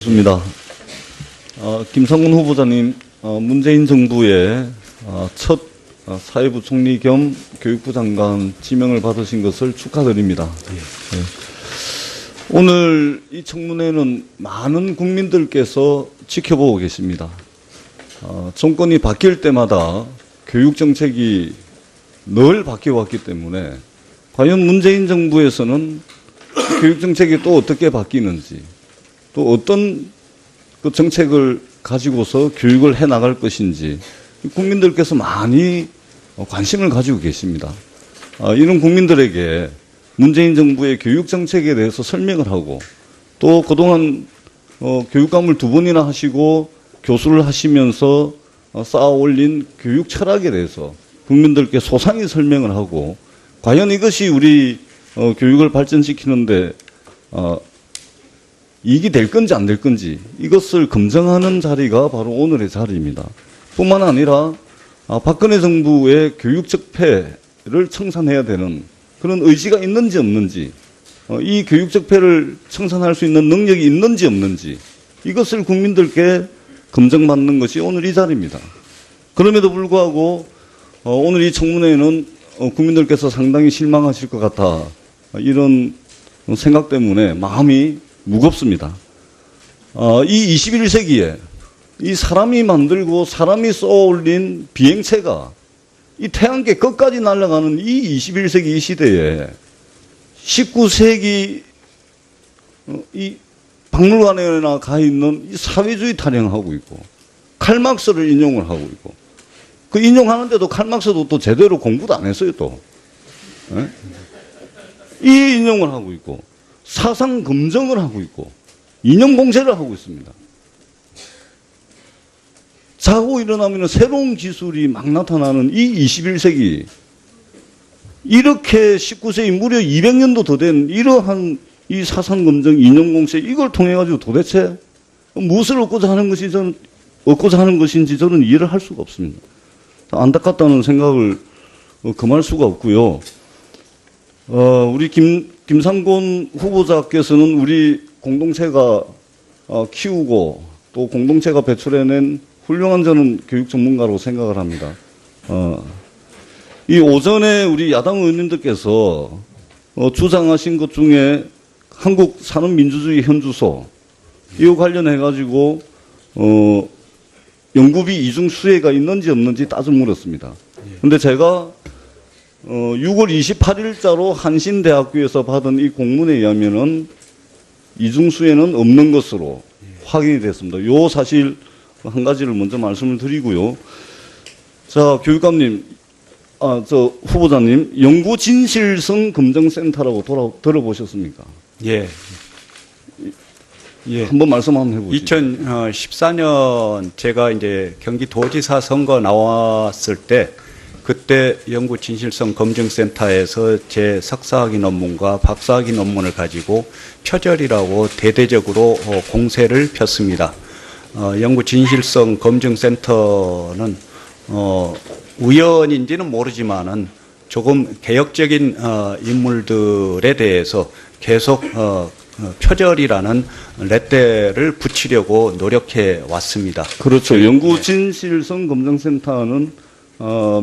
좋습니다. 김상곤 후보자님, 문재인 정부의 첫 사회부 총리 겸 교육부 장관 지명을 받으신 것을 축하드립니다. 네. 오늘 이 청문회는 많은 국민들께서 지켜보고 계십니다. 정권이 바뀔 때마다 교육 정책이 늘 바뀌어왔기 때문에 과연 문재인 정부에서는 교육 정책이 또 어떻게 바뀌는지, 또 어떤 그 정책을 가지고서 교육을 해 나갈 것인지 국민들께서 많이 관심을 가지고 계십니다. 이런 국민들에게 문재인 정부의 교육 정책에 대해서 설명을 하고, 또 그동안 교육감을 2번이나 하시고 교수를 하시면서 쌓아 올린 교육 철학에 대해서 국민들께 소상히 설명을 하고, 과연 이것이 우리 교육을 발전시키는데 이익이 될 건지 안 될 건지 이것을 검증하는 자리가 바로 오늘의 자리입니다. 뿐만 아니라 박근혜 정부의 교육 적폐를 청산해야 되는 그런 의지가 있는지 없는지, 이 교육 적폐를 청산할 수 있는 능력이 있는지 없는지 이것을 국민들께 검증받는 것이 오늘 이 자리입니다. 그럼에도 불구하고 오늘 이 청문회에는 국민들께서 상당히 실망하실 것 같아 이런 생각 때문에 마음이 무겁습니다. 이 21세기에 이 사람이 만들고 사람이 쏘아올린 비행체가 이 태양계 끝까지 날아가는 이 21세기 이 시대에 19세기 이 박물관에나 가 있는 이 사회주의 타령하고 있고, 칼막스를 인용을 하고 있고, 그 인용하는데도 칼막스도 또 제대로 공부도 안 했어요, 또. 네? 이 인용을 하고 있고, 사상 검증을 하고 있고, 인용 공세를 하고 있습니다. 자고 일어나면 새로운 기술이 막 나타나는 이 21세기, 이렇게 19세기 무려 200년도 더 된 이러한 이 사상 검증, 인용 공세, 이걸 통해 가지고 도대체 무엇을 얻고자 하는 것인지 저는 이해를 할 수가 없습니다. 안타깝다는 생각을 금할 수가 없고요. 우리 김상곤 후보자께서는 우리 공동체가 키우고 또 공동체가 배출해낸 훌륭한 저는 교육 전문가로 생각을 합니다. 이 오전에 우리 야당 의원님들께서 주장하신 것 중에 한국 산업민주주의 현주소, 이와 관련해가지고 연구비 이중 수혜가 있는지 없는지 따져 물었습니다. 근데 제가 6월 28일자로 한신대학교에서 받은 이 공문에 의하면은 이중 수혜는 없는 것으로 확인이 됐습니다. 요 사실 한 가지를 먼저 말씀을 드리고요. 자, 교육감님, 저 후보자님, 연구진실성 검증센터라고 들어보셨습니까? 예. 예. 한번 말씀 한번 해보시죠. 2014년 제가 이제 경기도지사 선거 나왔을 때, 그때 연구진실성 검증센터에서 제 석사학위 논문과 박사학위 논문을 가지고 표절이라고 대대적으로 공세를 폈습니다. 연구진실성 검증센터는 우연인지는 모르지만은 조금 개혁적인 인물들에 대해서 계속 표절이라는 렛대를 붙이려고 노력해 왔습니다. 그렇죠. 연구진실성 검증센터는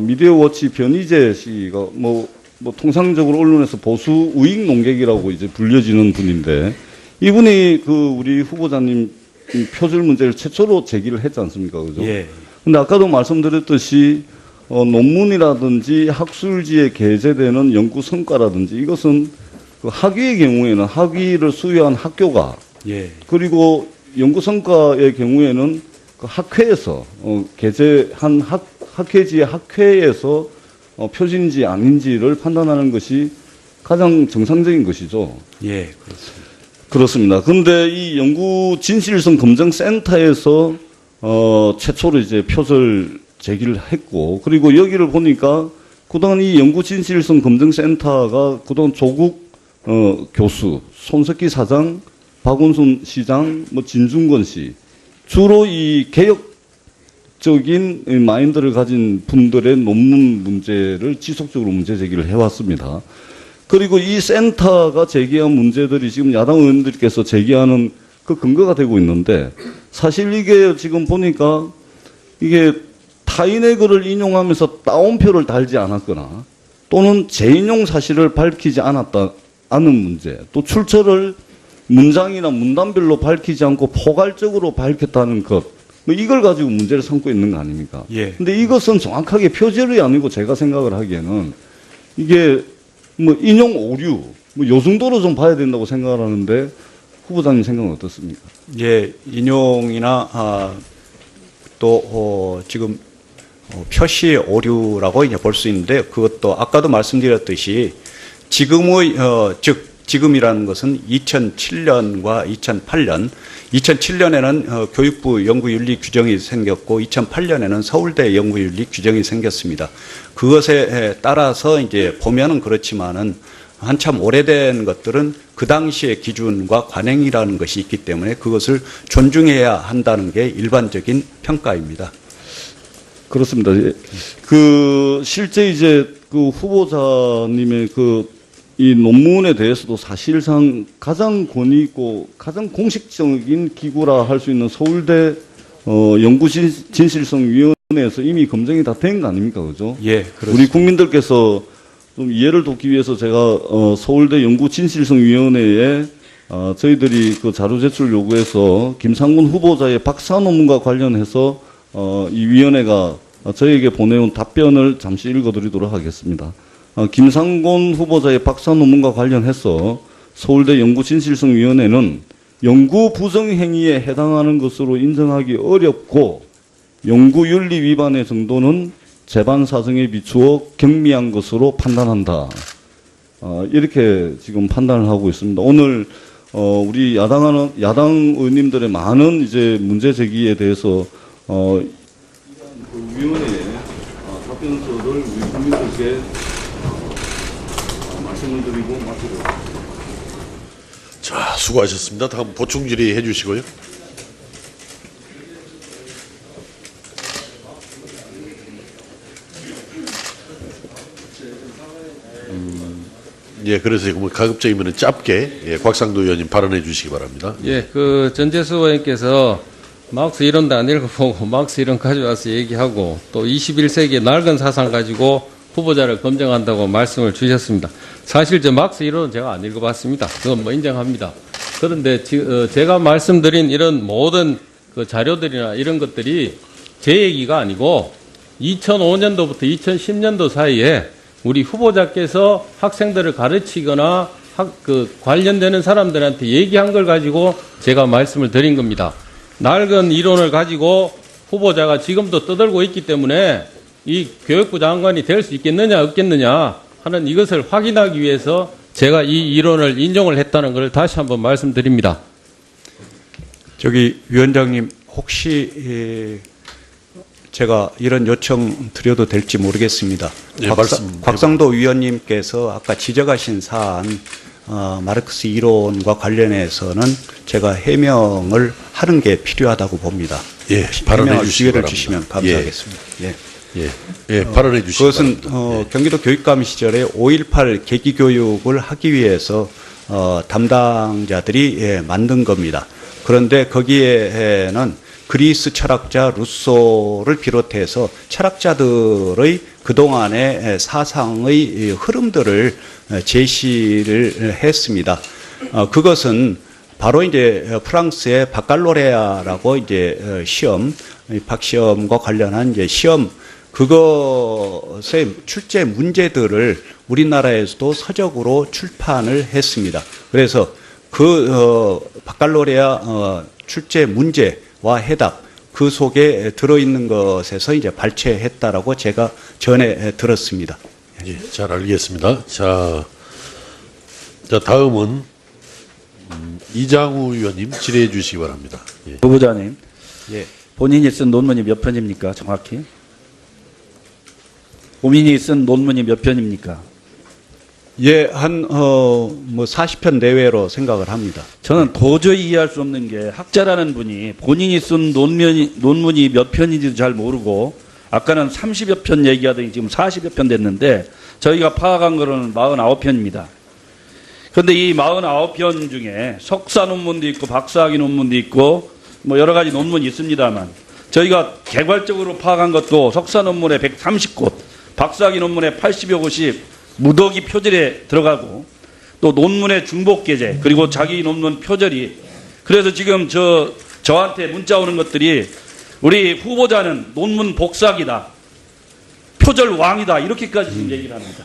미디어워치 변희재 씨가 뭐 통상적으로 언론에서 보수 우익 농객이라고 이제 불려지는 분인데, 이분이 그 우리 후보자님 표절 문제를 최초로 제기를 했지 않습니까? 그죠? 예. 근데 아까도 말씀드렸듯이 논문이라든지 학술지에 게재되는 연구 성과라든지 이것은 그 학위의 경우에는 학위를 수여한 학교가, 예. 그리고 연구 성과의 경우에는 그 학회에서 게재한 학회지의 학회에서 표준인지 아닌지를 판단하는 것이 가장 정상적인 것이죠. 예, 그렇습니다. 그렇습니다. 그런데 이 연구진실성 검증센터에서 최초로 이제 표절 제기를 했고, 그리고 여기를 보니까 그동안 이 연구진실성 검증센터가 그동안 조국 교수, 손석희 사장, 박원순 시장, 진중권 씨, 주로 이 개혁적인 마인드를 가진 분들의 논문 문제를 지속적으로 문제 제기를 해왔습니다. 그리고 이 센터가 제기한 문제들이 지금 야당 의원들께서 제기하는 그 근거가 되고 있는데 사실 이게 지금 보니까 이게 타인의 글을 인용하면서 따옴표를 달지 않았거나 또는 재인용 사실을 밝히지 않은 문제, 또 출처를 문장이나 문단별로 밝히지 않고 포괄적으로 밝혔다는 것, 뭐 이걸 가지고 문제를 삼고 있는 거 아닙니까? 예. 근데 이것은 정확하게 표절이 아니고 제가 생각을 하기에는 이게 뭐 인용 오류, 뭐 요 정도로 좀 봐야 된다고 생각을 하는데 후보자님 생각은 어떻습니까? 예, 인용이나 지금 표시 오류라고 이제 볼 수 있는데 그것도 아까도 말씀드렸듯이 지금의 지금이라는 것은 2007년과 2008년, 2007년에는 교육부 연구윤리 규정이 생겼고 2008년에는 서울대 연구윤리 규정이 생겼습니다. 그것에 따라서 이제 보면은 그렇지만은 한참 오래된 것들은 그 당시의 기준과 관행이라는 것이 있기 때문에 그것을 존중해야 한다는 게 일반적인 평가입니다. 그렇습니다. 그 실제 이제 그 후보자님의 이 논문에 대해서도 사실상 가장 권위 있고 가장 공식적인 기구라 할 수 있는 서울대 연구진실성위원회에서 이미 검증이 다 된 거 아닙니까, 그죠? 예, 그렇습니다. 우리 국민들께서 좀 이해를 돕기 위해서 제가 서울대 연구진실성위원회에 저희들이 그 자료 제출 요구해서 김상곤 후보자의 박사 논문과 관련해서 이 위원회가 저희에게 보내온 답변을 잠시 읽어드리도록 하겠습니다. 김상곤 후보자의 박사 논문과 관련해서 서울대 연구진실성위원회는 연구 부정 행위에 해당하는 것으로 인정하기 어렵고 연구윤리 위반의 정도는 재반 사정에 비추어 경미한 것으로 판단한다. 이렇게 지금 판단을 하고 있습니다. 오늘 우리 야당 의원님들의 많은 이제 문제 제기에 대해서 그 위원회의 답변서를 우리 국민들께 말씀을 드리고 마치도록 하겠습니다. 자, 수고하셨습니다. 다음 보충 질의해 주시고요. 예, 그래서 뭐 가급적이면 짧게 곽상도 의원님 발언해 주시기 바랍니다. 예, 그 전재수 의원께서 막스 이론도 안 읽어보고 막스 이론 가져와서 얘기하고 또 21세기의 낡은 사상 가지고 후보자를 검증한다고 말씀을 주셨습니다. 사실 저 막스 이론은 제가 안 읽어봤습니다. 그건 뭐 인정합니다. 그런데 제가 말씀드린 이런 모든 그 자료들이나 이런 것들이 제 얘기가 아니고 2005년도부터 2010년도 사이에 우리 후보자께서 학생들을 가르치거나 관련되는 사람들한테 얘기한 걸 가지고 제가 말씀을 드린 겁니다. 낡은 이론을 가지고 후보자가 지금도 떠들고 있기 때문에 이 교육부 장관이 될 수 있겠느냐 없겠느냐 하는 이것을 확인하기 위해서 제가 이 이론을 인용을 했다는 것을 다시 한번 말씀드립니다. 저기 위원장님 혹시 제가 이런 요청 드려도 될지 모르겠습니다. 예, 곽상도 위원님께서 아까 지적하신 사안 마르크스 이론과 관련해서는 제가 해명을 하는 게 필요하다고 봅니다. 예, 발언해 주시기 기회를 바랍니다. 주시면 감사하겠습니다. 예. 예, 발언해 주시기 그것은 바랍니다. 경기도 교육감 시절에 5.18 계기교육을 하기 위해서 담당자들이 만든 겁니다. 그런데 거기에는 그리스 철학자 루소를 비롯해서 철학자들의 그동안의 사상의 흐름들을 제시를 했습니다. 그것은 바로 이제 프랑스의 바칼로레아라고 이제 시험, 박시험과 관련한 이제 시험, 그것의 출제 문제들을 우리나라에서도 서적으로 출판을 했습니다. 그래서 바칼로레아 출제 문제와 해답, 그 속에 들어있는 것에서 이제 발췌했다라고 제가 전에 들었습니다. 예, 잘 알겠습니다. 자, 다음은 이장우 의원님 질의해 주시기 바랍니다. 예. 후보자님, 예. 본인이 쓴 논문이 몇 편입니까? 정확히? 본인이 쓴 논문이 몇 편입니까? 예, 뭐 40편 내외로 생각을 합니다. 저는 도저히 이해할 수 없는 게 학자라는 분이 본인이 쓴 논문이 몇 편인지도 잘 모르고 아까는 30여 편 얘기하더니 지금 40여 편 됐는데 저희가 파악한 거는 49편입니다. 그런데 이 49편 중에 석사 논문도 있고 박사학위 논문도 있고 뭐 여러 가지 논문이 있습니다만 저희가 개괄적으로 파악한 것도 석사 논문에 130곳, 박사학위 논문에 80여 곳이 무더기 표절에 들어가고 또 논문의 중복 게재 그리고 자기 논문 표절이 그래서 지금 저한테 문자 오는 것들이 우리 후보자는 논문 복사기다. 표절 왕이다. 이렇게까지 지금 얘기를 합니다.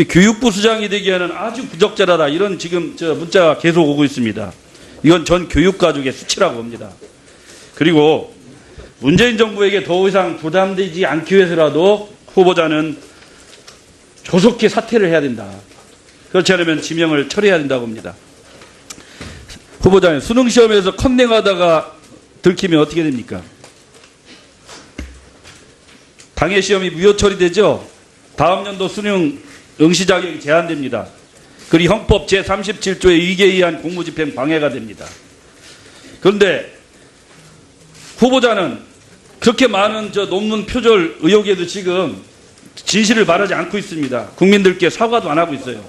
교육부 수장이 되기에는 아주 부적절하다. 이런 지금 문자가 계속 오고 있습니다. 이건 전 교육가족의 수치라고 봅니다. 그리고 문재인 정부에게 더 이상 부담되지 않기 위해서라도 후보자는 조속히 사퇴를 해야 된다. 그렇지 않으면 지명을 철회해야 된다고 봅니다. 후보자는 수능시험에서 컨닝하다가 들키면 어떻게 됩니까? 당해 시험이 무효 처리되죠? 다음 연도 수능 응시 자격이 제한됩니다. 그리고 헌법 제37조의 위계에 의한 공무집행 방해가 됩니다. 그런데 후보자는 그렇게 많은 논문 표절 의혹에도 지금 진실을 말하지 않고 있습니다. 국민들께 사과도 안 하고 있어요.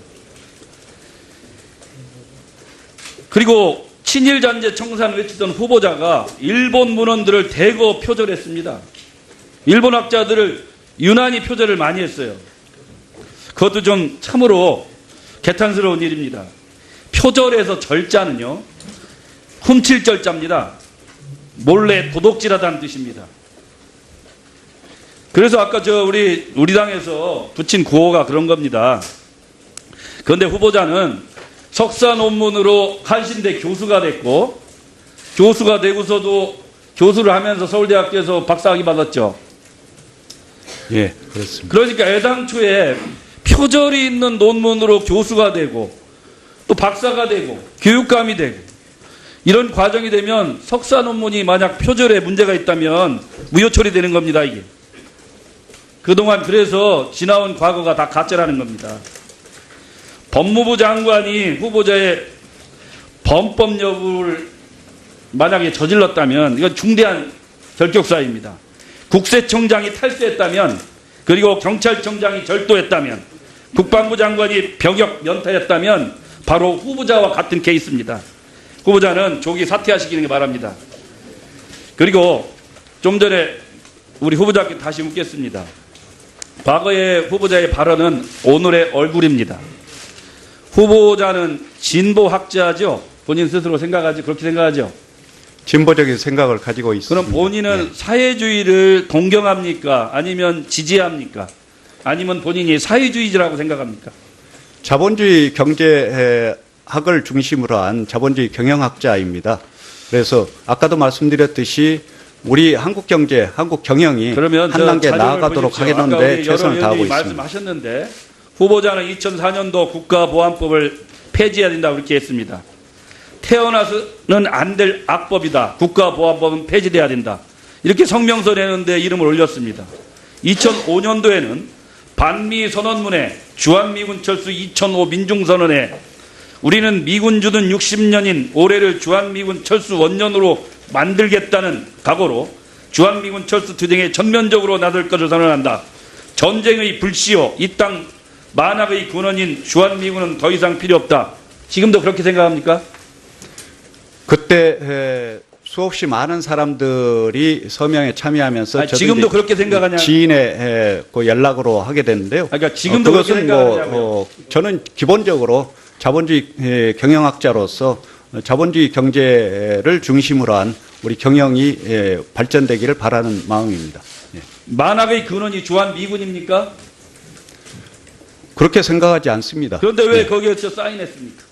그리고 친일잔재 청산 외치던 후보자가 일본 문헌들을 대거 표절했습니다. 일본 학자들을 유난히 표절을 많이 했어요. 그것도 좀 참으로 개탄스러운 일입니다. 표절에서 절자는요, 훔칠 절자입니다. 몰래 도둑질하다는 뜻입니다. 그래서 아까 우리 당에서 붙인 구호가 그런 겁니다. 그런데 후보자는 석사 논문으로 한신대 교수가 됐고, 교수가 되고서도 교수를 하면서 서울대학교에서 박사학위 받았죠. 예, 그렇습니다. 그러니까 애당초에 표절이 있는 논문으로 교수가 되고 또 박사가 되고 교육감이 되고 이런 과정이 되면 석사 논문이 만약 표절에 문제가 있다면 무효 처리되는 겁니다. 이게 그동안 그래서 지나온 과거가 다 가짜라는 겁니다. 법무부 장관이 후보자의 범법 여부를 만약에 저질렀다면 이건 중대한 결격사입니다. 국세청장이 탈세했다면 그리고 경찰청장이 절도했다면 국방부 장관이 병역 면탈했다면 바로 후보자와 같은 케이스입니다. 후보자는 조기 사퇴하시기를 바랍니다. 그리고 좀 전에 우리 후보자께 다시 묻겠습니다. 과거의 후보자의 발언은 오늘의 얼굴입니다. 후보자는 진보학자죠? 본인 스스로 생각하지 그렇게 생각하죠? 진보적인 생각을 가지고 있습니다. 그럼 본인은 사회주의를 동경합니까? 아니면 지지합니까? 아니면 본인이 사회주의자라고 생각합니까? 자본주의 경제학을 중심으로 한 자본주의 경영학자입니다. 그래서 아까도 말씀드렸듯이 우리 한국 경제, 한국 경영이 그러면 한 단계 나아가도록 하겠는데 최선을 다하고 있습니다. 말씀하셨는데 후보자는 2004년도 국가보안법을 폐지해야 된다고 그렇게 했습니다. 태어나서는 안 될 악법이다. 국가보안법은 폐지돼야 된다. 이렇게 성명서 내는데 이름을 올렸습니다. 2005년도에는 반미 선언문에 주한미군 철수 2005 민중선언에 우리는 미군 주둔 60년인 올해를 주한미군 철수 원년으로 만들겠다는 각오로 주한미군 철수 투쟁에 전면적으로 나설 것을 선언한다. 전쟁의 불씨요 이 땅 만학의 근원인 주한미군은 더 이상 필요 없다. 지금도 그렇게 생각합니까? 그때 수없이 많은 사람들이 서명에 참여하면서 저도 지금도 그렇게 생각하냐? 지인의 그 연락으로 하게 됐는데요. 그러니까 지금도 그렇게 그것은 생각하냐고요? 저는 기본적으로 자본주의 경영학자로서 자본주의 경제를 중심으로 한 우리 경영이 발전되기를 바라는 마음입니다. 예. 만학의 근원이 주한미군입니까? 그렇게 생각하지 않습니다. 그런데 왜 예. 거기에 사인했습니까?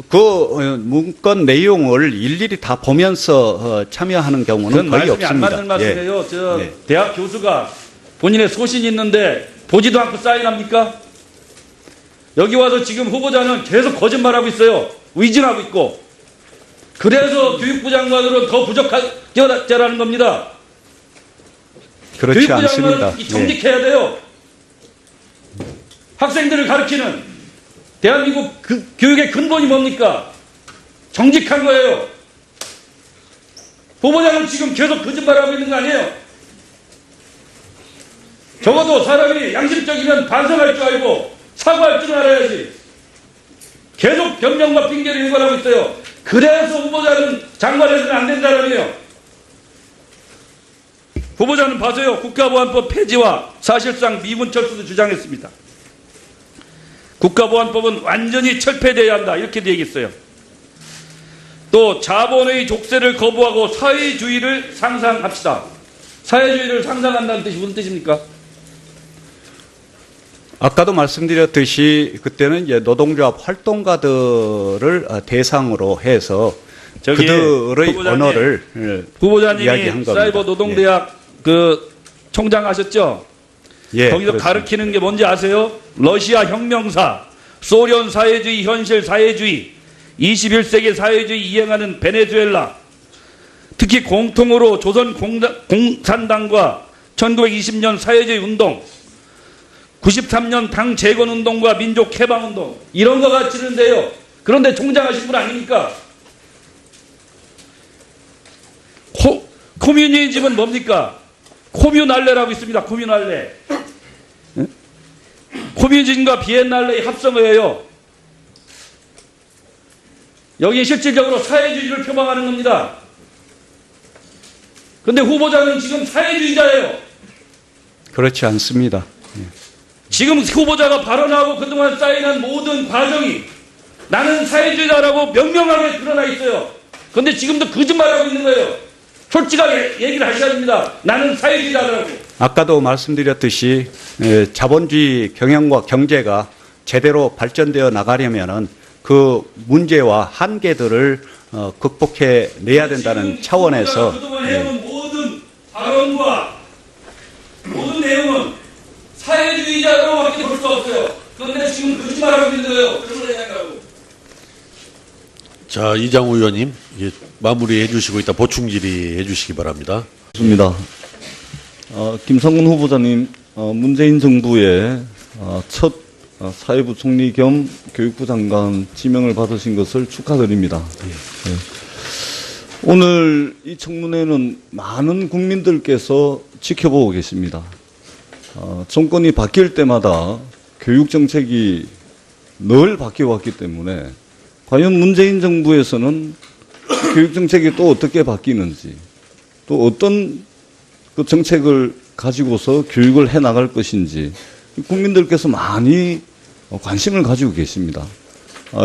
그 문건 내용을 일일이 다 보면서 참여하는 경우는 그건 거의 말씀이 없습니다. 안 맞는 말씀이에요. 저 예. 대학 교수가 본인의 소신이 있는데 보지도 않고 사인합니까? 여기 와서 지금 후보자는 계속 거짓말하고 있어요. 의진하고 있고. 그래서 교육부 장관으로 더 부적절하다는 겁니다. 그렇지 교육부 않습니다. 장관은 정직해야 돼요. 학생들을 가르치는 대한민국 교육의 근본이 뭡니까? 정직한 거예요. 후보자는 지금 계속 거짓말하고 있는 거 아니에요? 적어도 사람이 양심적이면 반성할 줄 알고 사과할 줄 알아야지. 계속 변명과 핑계를 유발하고 있어요. 그래서 후보자는 장관해서는 안 된다라며요. 후보자는 봐서요. 국가보안법 폐지와 사실상 미군 철수도 주장했습니다. 국가보안법은 완전히 철폐돼야 한다. 이렇게도 얘기했어요. 또 자본의 족쇄를 거부하고 사회주의를 상상합시다. 사회주의를 상상한다는 뜻이 무슨 뜻입니까? 아까도 말씀드렸듯이 그때는 이제 노동조합 활동가들을 대상으로 해서 저기 그들의 후보자님, 언어를 후보자님이 이야기한 겁니다. 사이버 노동대학 그 총장 하셨죠? 예, 거기서 그렇습니다. 가르치는 게 뭔지 아세요? 러시아 혁명사, 소련 사회주의, 현실 사회주의, 21세기 사회주의 이행하는 베네수엘라, 특히 공통으로 조선 공산당과 1920년 사회주의 운동, 93년 당 재건운동과 민족해방운동 이런 거 가르치는데요. 그런데 총장하신 분 아닙니까? 코뮤니즘은 뭡니까? 코뮤날레라고 있습니다. 코뮤날레. 코뮤니즘과 비엔날레의 합성어예요. 여기 실질적으로 사회주의를 표방하는 겁니다. 그런데 후보자는 지금 사회주의자예요. 그렇지 않습니다. 지금 후보자가 발언하고 그동안 쌓인한 모든 과정이 나는 사회주의자라고 명명하게 드러나 있어요. 그런데 지금도 거짓말하고 있는 거예요. 솔직하게 얘기를 하셔야 됩니다. 나는 사회주의자라고. 아까도 말씀드렸듯이 자본주의 경영과 경제가 제대로 발전되어 나가려면은 그 문제와 한계들을 극복해 내야 된다는 차원에서 그동안 해온 모든 발언과 모든 내용은 사회주의자로밖에 볼 수 없어요. 그런데 지금 거짓말하고 있는 거예요. 그런 걸 얘기하고. 자, 이장우 의원님, 이제 마무리해 주시고 이따 보충 질의해 주시기 바랍니다. 좋습니다. 김성근 후보자님, 문재인 정부의 첫 사회부 총리 겸 교육부 장관 지명을 받으신 것을 축하드립니다. 네. 오늘 이 청문회는 많은 국민들께서 지켜보고 계십니다. 정권이 바뀔 때마다 교육 정책이 늘 바뀌어왔기 때문에 과연 문재인 정부에서는 교육 정책이 또 어떻게 바뀌는지, 또 어떤 그 정책을 가지고서 교육을 해 나갈 것인지 국민들께서 많이 관심을 가지고 계십니다.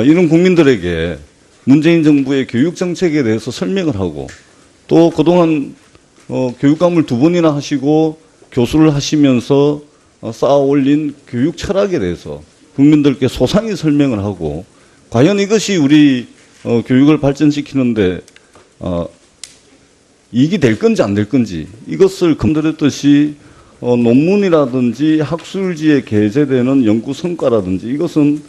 이런 국민들에게 문재인 정부의 교육 정책에 대해서 설명을 하고, 또 그동안 교육감을 2번이나 하시고 교수를 하시면서 쌓아 올린 교육 철학에 대해서 국민들께 소상히 설명을 하고, 과연 이것이 우리 교육을 발전시키는데 이익이 될 건지 안 될 건지, 이것을 검토했듯이 논문이라든지 학술지에 게재되는 연구 성과라든지, 이것은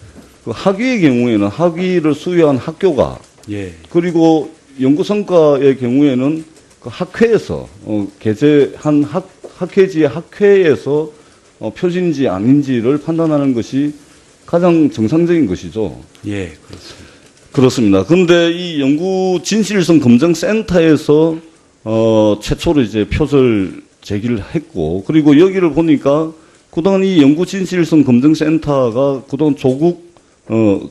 그 학위의 경우에는 학위를 수여한 학교가, 예. 그리고 연구 성과의 경우에는 그 학회에서 게재한 학회지의 학회에서 표준인지 아닌지를 판단하는 것이 가장 정상적인 것이죠. 예, 그렇습니다. 그렇습니다. 그런데 이 연구 진실성 검증 센터에서 최초로 이제 표절 제기를 했고, 그리고 여기를 보니까 그동안 이 연구 진실성 검증 센터가 그동안 조국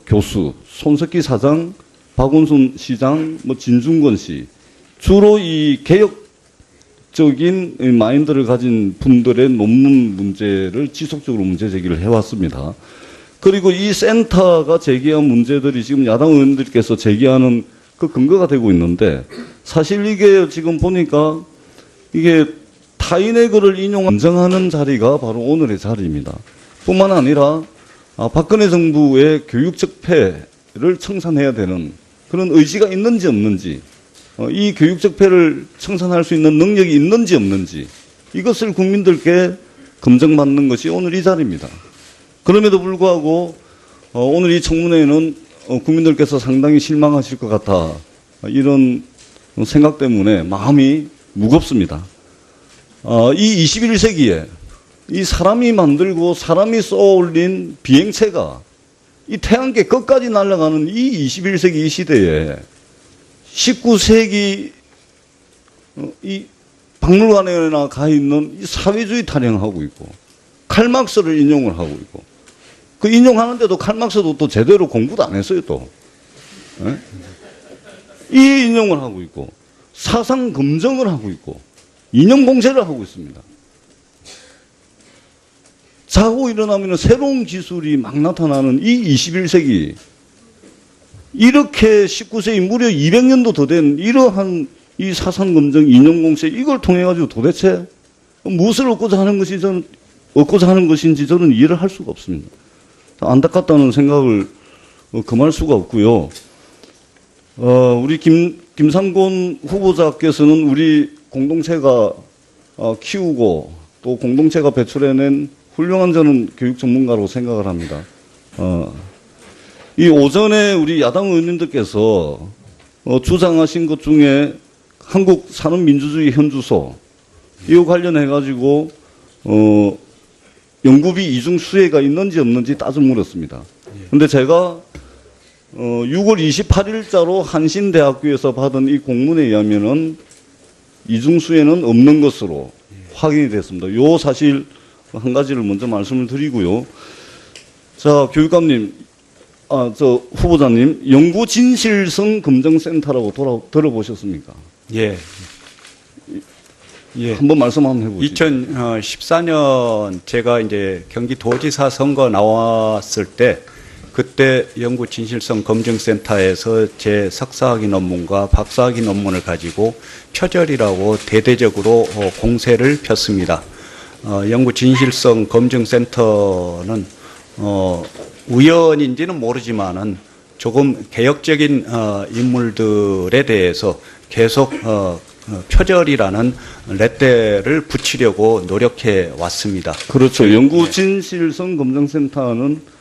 교수, 손석희 사장, 박원순 시장, 진중권 씨, 주로 이 개혁적인 마인드를 가진 분들의 논문 문제를 지속적으로 문제 제기를 해왔습니다. 그리고 이 센터가 제기한 문제들이 지금 야당 의원들께서 제기하는 그 근거가 되고 있는데, 사실 이게 지금 보니까 이게 타인의 글을 인용하는 자리가 바로 오늘의 자리입니다. 뿐만 아니라 박근혜 정부의 교육 적폐를 청산해야 되는 그런 의지가 있는지 없는지, 이 교육 적폐를 청산할 수 있는 능력이 있는지 없는지, 이것을 국민들께 검증받는 것이 오늘 이 자리입니다. 그럼에도 불구하고 오늘 이 청문회에는 국민들께서 상당히 실망하실 것 같아, 이런 생각 때문에 마음이 무겁습니다. 이 21세기에 이 사람이 만들고 사람이 쏘아올린 비행체가 이 태양계 끝까지 날아가는 이 21세기 이 시대에 19세기 이 박물관에나 가 있는 이 사회주의 타령하고 있고, 칼막스를 인용을 하고 있고, 그 인용하는데도 칼막스도 또 제대로 공부도 안 했어요, 또. 예? 이 인용을 하고 있고, 사상 검증을 하고 있고, 인용 공세를 하고 있습니다. 자고 일어나면 새로운 기술이 막 나타나는 이 21세기, 이렇게 19세기 무려 200년도 더 된 이러한 이 사상 검증, 인용 공세, 이걸 통해 가지고 도대체 무엇을 얻고자 하는 것인지 저는 이해를 할 수가 없습니다. 안타깝다는 생각을 금할 수가 없고요. 우리 김상곤 후보자께서는 우리 공동체가 키우고 또 공동체가 배출해낸 훌륭한 저는 교육 전문가로 생각을 합니다. 이 오전에 우리 야당 의원님들께서 주장하신 것 중에 한국 산업민주주의 현주소 이와 관련해 가지고 연구비 이중 수혜가 있는지 없는지 따져 물었습니다. 그런데 제가 6월 28일자로 한신대학교에서 받은 이 공문에 의하면은 이중 수혜는 없는 것으로 확인이 됐습니다. 요 사실 한 가지를 먼저 말씀을 드리고요. 자, 교육감님, 저 후보자님, 연구 진실성 검증센터라고 들어보셨습니까? 예. 예. 한번 말씀 한번 해보시죠. 2014년 제가 이제 경기도지사 선거 나왔을 때 그때 연구 진실성 검증센터에서 제 석사학위 논문과 박사학위 논문을 가지고 표절이라고 대대적으로 공세를 폈습니다. 연구 진실성 검증센터는 우연인지는 모르지만은 조금 개혁적인 인물들에 대해서 계속 표절이라는 렛대를 붙이려고 노력해 왔습니다. 그렇죠. 연구 진실성 검증센터는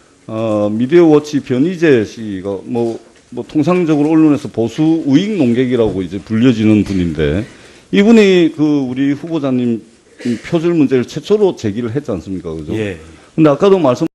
미디어워치 변희재 씨가 뭐 통상적으로 언론에서 보수 우익 농객이라고 이제 불려지는 분인데 이분이 그 우리 후보자님 표절 문제를 최초로 제기를 했지 않습니까? 그죠? 예. 근데 아까도 말씀